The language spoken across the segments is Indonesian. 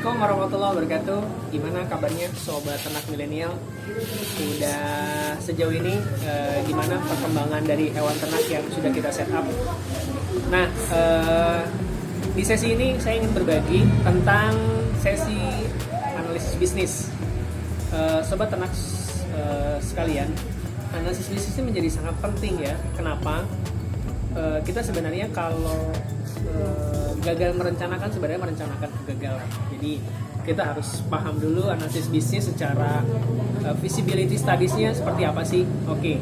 Assalamualaikum warahmatullahi wabarakatuh. Gimana kabarnya sobat ternak milenial? Udah sejauh ini gimana perkembangan dari hewan ternak yang sudah kita set up? Nah, di sesi ini saya ingin berbagi tentang sesi analisis bisnis. Sobat ternak sekalian, analisis bisnis ini menjadi sangat penting ya. Kenapa? Kita sebenarnya kalau gagal merencanakan, sebenarnya merencanakan kegagalan. Jadi kita harus paham dulu analisis bisnis secara feasibility studies-nya seperti apa sih. Oke.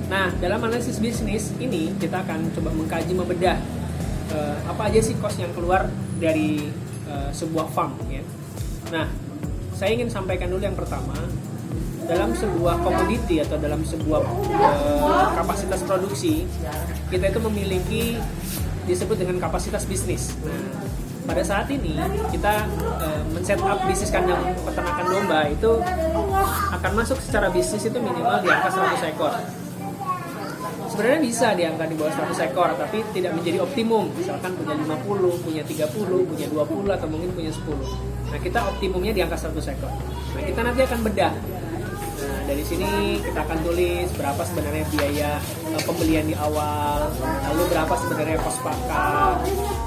Nah, dalam analisis bisnis ini kita akan coba mengkaji, membedah apa aja sih cost yang keluar dari sebuah farm ya. Nah, saya ingin sampaikan dulu yang pertama, dalam sebuah komoditi atau dalam sebuah kapasitas produksi, kita itu memiliki disebut dengan kapasitas bisnis. Nah, pada saat ini kita men-set up bisnis kandang peternakan domba itu akan masuk secara bisnis itu minimal di angka 100 ekor. Sebenarnya bisa di angka di bawah 100 ekor, tapi tidak menjadi optimum. Misalkan punya 50, punya 30, punya 20, atau mungkin punya 10. Nah, kita optimumnya di angka 100 ekor. Nah, kita nanti akan bedah. Nah, dari sini kita akan tulis berapa sebenarnya biaya pembelian di awal, lalu berapa sebenarnya kos pakan,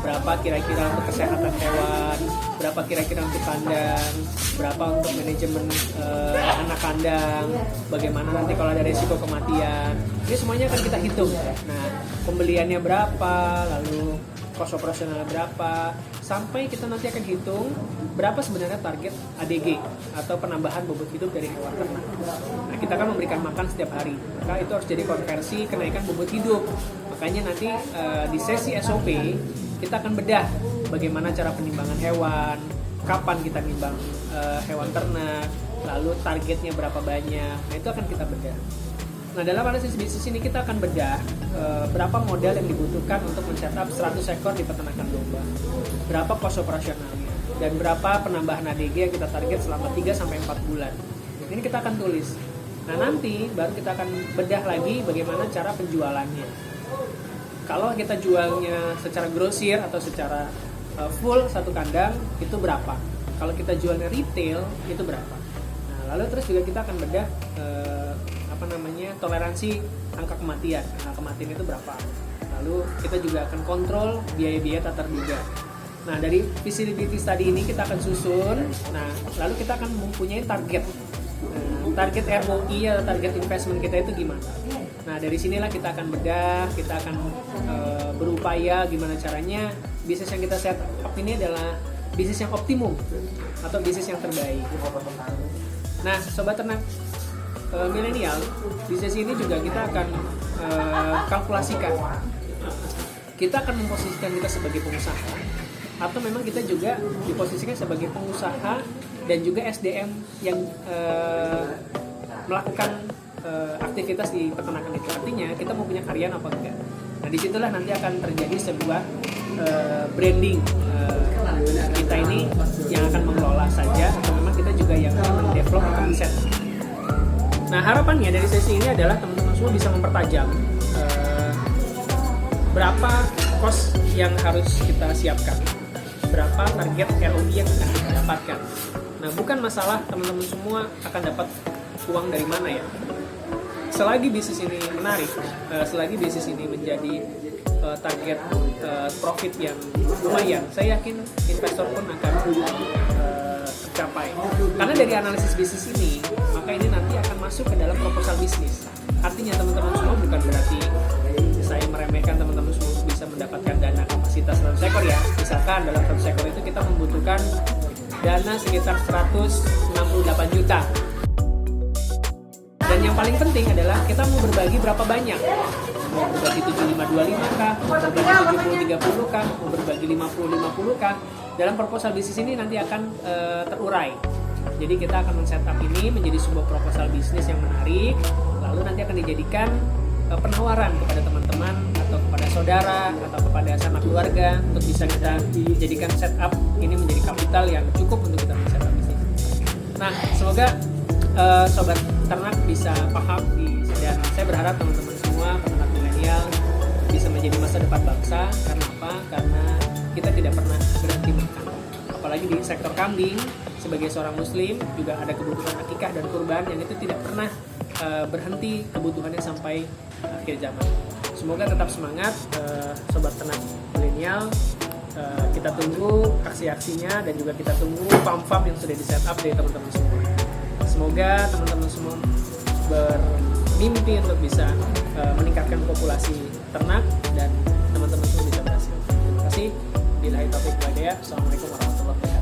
berapa kira-kira untuk kesehatan hewan, berapa kira-kira untuk kandang, berapa untuk manajemen anak kandang, bagaimana nanti kalau ada risiko kematian. Ini semuanya akan kita hitung. Nah, pembeliannya berapa, lalu kos operasional berapa, sampai kita nanti akan hitung berapa sebenarnya target ADG atau penambahan bobot hidup dari hewan ternak. Nah, kita akan memberikan makan setiap hari, maka itu harus jadi konversi kenaikan bobot hidup. Makanya nanti di sesi SOP kita akan bedah bagaimana cara penimbangan hewan, kapan kita nimbang hewan ternak, lalu targetnya berapa banyak. Nah, itu akan kita bedah. Nah, dalam analisis bisnis ini kita akan bedah berapa modal yang dibutuhkan untuk men-setup 100 ekor di peternakan domba, berapa kos operasionalnya, dan berapa penambahan ADG yang kita target selama 3-4 bulan. Ini kita akan tulis. Nah, nanti baru kita akan bedah lagi bagaimana cara penjualannya. Kalau kita jualnya secara grosir atau secara full satu kandang, itu berapa? Kalau kita jualnya retail, itu berapa? Nah, lalu terus juga kita akan bedah toleransi angka kematian. Angka kematian itu berapa? Lalu kita juga akan kontrol biaya-biaya tak terduga. Nah, dari feasibility study ini kita akan susun. Nah, lalu kita akan mempunyai target. Target ROI atau target investment kita itu gimana? Nah, dari sinilah kita akan bedah, kita akan berupaya gimana caranya bisnis yang kita set up ini adalah bisnis yang optimum atau bisnis yang terbaik. Nah, sobat ternak milenial, di sesi ini juga kita akan kalkulasikan. Kita akan memposisikan kita sebagai pengusaha, atau memang kita juga diposisikan sebagai pengusaha dan juga SDM yang melakukan aktivitas di peternakan itu. Artinya kita mau punya karyawan apa enggak. Nah, disitulah nanti akan terjadi sebuah branding kita ini yang akan mengelola saja, atau memang kita juga yang akan mendevelop atau men-set. Nah, harapannya dari sesi ini adalah teman-teman semua bisa mempertajam berapa cost yang harus kita siapkan, berapa target ROI yang akan kita dapatkan. Nah, bukan masalah teman-teman semua akan dapat uang dari mana ya. Selagi bisnis ini menarik, selagi bisnis ini menjadi target profit yang lumayan, saya yakin investor pun akan tercapai. Karena dari analisis bisnis ini, maka ini nanti akan masuk ke dalam proposal bisnis. Artinya teman-teman semua bukan berarti saya meremehkan teman-teman semua bisa mendapatkan dana kapasitas 100 ekor ya. Misalkan dalam 100 ekor itu kita membutuhkan dana sekitar 168 juta. Dan yang paling penting adalah kita mau berbagi berapa banyak. Mau berbagi 75-25 kah, mau berbagi 70-30 kah, mau berbagi 50-50 kah. Dalam proposal bisnis ini nanti akan terurai. Jadi kita akan men-set up ini menjadi sebuah proposal bisnis yang menarik, lalu nanti akan dijadikan penawaran kepada teman-teman atau kepada saudara atau kepada sanak keluarga untuk bisa kita jadikan setup ini menjadi kapital yang cukup untuk kita men-set up bisnis. Nah, semoga sobat ternak bisa paham dan saya berharap teman-teman semua peternak milenial bisa menjadi masa depan bangsa. Karena apa? Karena kita tidak pernah berhenti makan. apalagi di sektor kambing, sebagai seorang muslim juga ada kebutuhan akikah dan kurban yang itu tidak pernah berhenti kebutuhannya sampai akhir zaman. Semoga tetap semangat sobat ternak milenial. Kita tunggu aksi-aksinya dan juga kita tunggu farm-farm yang sudah di set up dari teman-teman semua. Semoga teman-teman semua bermimpi untuk bisa meningkatkan populasi ternak dan teman-teman semua bisa berhasil. Terima kasih. Billahi taufiq wal hidayah. Assalamualaikum warahmatullahi wabarakatuh.